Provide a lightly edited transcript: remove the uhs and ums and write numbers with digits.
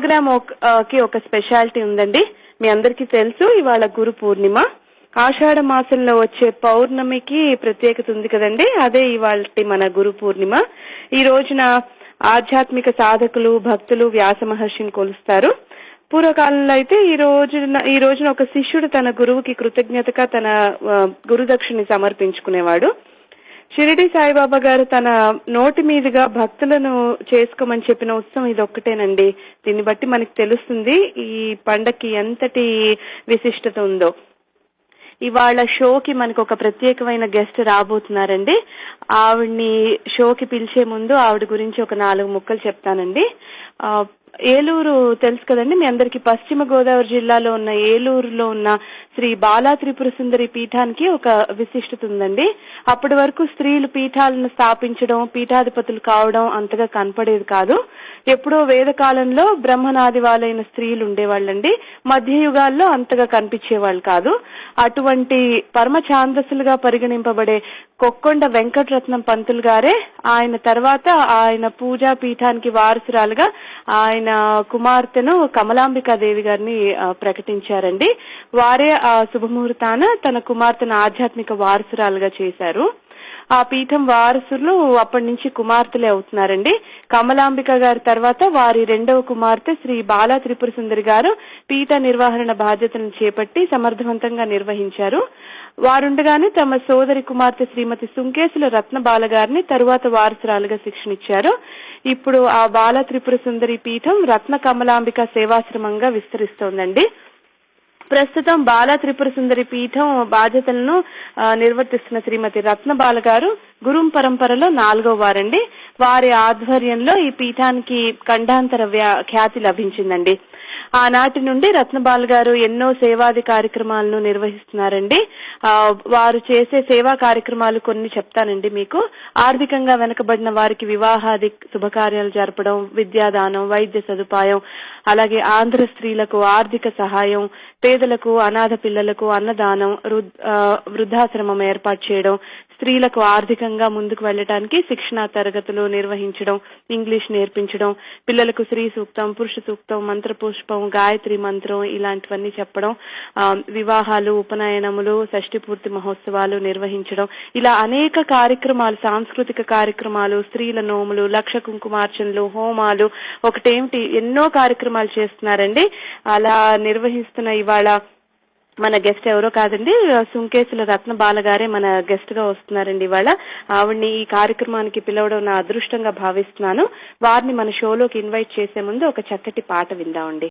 Programme కి ఒక speciality ఉందండి. మీ అందరికీ తెలుసు, ఇవాళ గురు పూర్ణిమ. ఆషాఢ మాసంలో వచ్చే పౌర్ణమికి ప్రత్యేకత ఉంది కదండి. అదే ఇవాళ మన గురు పూర్ణిమ. ఈ రోజున ఆధ్యాత్మిక సాధకులు, భక్తులు వ్యాస మహర్షిని కొలుస్తారు. పూర్వకాలంలో అయితే ఈ రోజున ఒక శిష్యుడు తన గురువుకి కృతజ్ఞతగా తన గురుదక్షిణని సమర్పించుకునేవాడు. షిరిడి సాయిబాబా గారు తన నోటి మీదుగా భక్తులను చేసుకోమని చెప్పిన ఉత్సవం ఇది ఒక్కటేనండి. దీన్ని బట్టి మనకి తెలుస్తుంది ఈ పండక్కి ఎంతటి విశిష్టత ఉందో. ఇవాళ షోకి మనకు ఒక ప్రత్యేకమైన గెస్ట్ రాబోతున్నారండి. ఆవిడ్ని షోకి పిలిచే ముందు ఆవిడ గురించి ఒక 4 ముక్కలు చెప్తానండి. ఏలూరు తెలుసు కదండి మీ అందరికి. పశ్చిమ గోదావరి జిల్లాలో ఉన్న ఏలూరులో ఉన్న శ్రీ బాలా త్రిపుర సుందరి పీఠానికి ఒక విశిష్టత ఉందండి. అప్పటి వరకు స్త్రీలు పీఠాలను స్థాపించడం, పీఠాధిపతులు కావడం అంతగా కనపడేది కాదు. ఎప్పుడో వేదకాలంలో బ్రహ్మనాదివాలైన స్త్రీలు ఉండేవాళ్ళండి. మధ్యయుగాల్లో అంతగా కనిపించేవాళ్ళు కాదు. అటువంటి పరమ ఛాందసులుగా పరిగణింపబడే కొక్కొండ వెంకటరత్నం పంతులు గారే ఆయన తర్వాత ఆయన పూజా పీఠానికి వారసురాలుగా ఆయన కుమార్తెను కమలాంబికాదేవి గారిని ప్రకటించారండి. వారే ఆ శుభముహూర్తాన తన కుమార్తెను ఆధ్యాత్మిక వారసురాలుగా చేశారు. ఆ పీఠం వారసులు అప్పటి నుంచి కుమార్తెలే అవుతున్నారండి. కమలాంబిక గారి తర్వాత వారి 2వ కుమార్తె శ్రీ బాలా త్రిపుర సుందరి గారు పీఠ నిర్వహణ బాధ్యతలను చేపట్టి సమర్థవంతంగా నిర్వహించారు. వారుండగానే తమ సోదరి కుమార్తె శ్రీమతి సుంకేసుల రత్నబాల గారిని తరువాత వారసురాలుగా శిక్షణిచ్చారు. ఇప్పుడు ఆ బాలా త్రిపుర సుందరి పీఠం రత్న కమలాంబిక సేవాశ్రమంగా విస్తరిస్తోందండి. ప్రస్తుతం బాలా త్రిపుర సుందరి పీఠం బాధ్యతలను నిర్వర్తిస్తున్న శ్రీమతి రత్నబాల గారు గురుం పరంపరలో 4వ వారండి. వారి ఆధ్వర్యంలో ఈ పీఠానికి ఖండాంతర ఖ్యాతి లభించిందండి. ఆనాటి నుండి రత్నబాల్ గారు ఎన్నో సేవాది కార్యక్రమాలను నిర్వహిస్తున్నారండి. వారు చేసే సేవా కార్యక్రమాలు కొన్ని చెప్తానండి మీకు. ఆర్థికంగా వెనుకబడిన వారికి వివాహాది శుభకార్యాలు జరపడం, విద్యాదానం, వైద్య సదుపాయం, అలాగే ఆంధ్ర స్త్రీలకు ఆర్థిక సహాయం, పేదలకు, అనాథ పిల్లలకు అన్నదానం, వృద్ధాశ్రమం ఏర్పాటు చేయడం, స్త్రీలకు ఆర్థికంగా ముందుకు వెళ్లడానికి శిక్షణా తరగతులు నిర్వహించడం, ఇంగ్లీష్ నేర్పించడం, పిల్లలకు శ్రీ సూక్తం, పురుష సూక్తం, మంత్రపుష్పం, గాయత్రి మంత్రం ఇలాంటివన్నీ చెప్పడం, వివాహాలు, ఉపనయనములు, షష్ఠి పూర్తి మహోత్సవాలు నిర్వహించడం, ఇలా అనేక కార్యక్రమాలు, సాంస్కృతిక కార్యక్రమాలు, స్త్రీల నోములు, లక్ష కుంకుమార్చనలు, హోమాలు, ఒకటేమిటి ఎన్నో కార్యక్రమాలు చేస్తున్నారండి. అలా నిర్వహిస్తున్న ఇవాళ మన గెస్ట్ ఎవరో కాదండి, సుంకేసుల రత్నబాల గారే మన గెస్ట్ గా వస్తున్నారండి ఇవాళ. ఆవిడ్ని ఈ కార్యక్రమానికి పిలవడం నా అదృష్టంగా భావిస్తున్నాను. వారిని మన షోలోకి ఇన్వైట్ చేసే ముందు ఒక చక్కటి పాట విందామండి.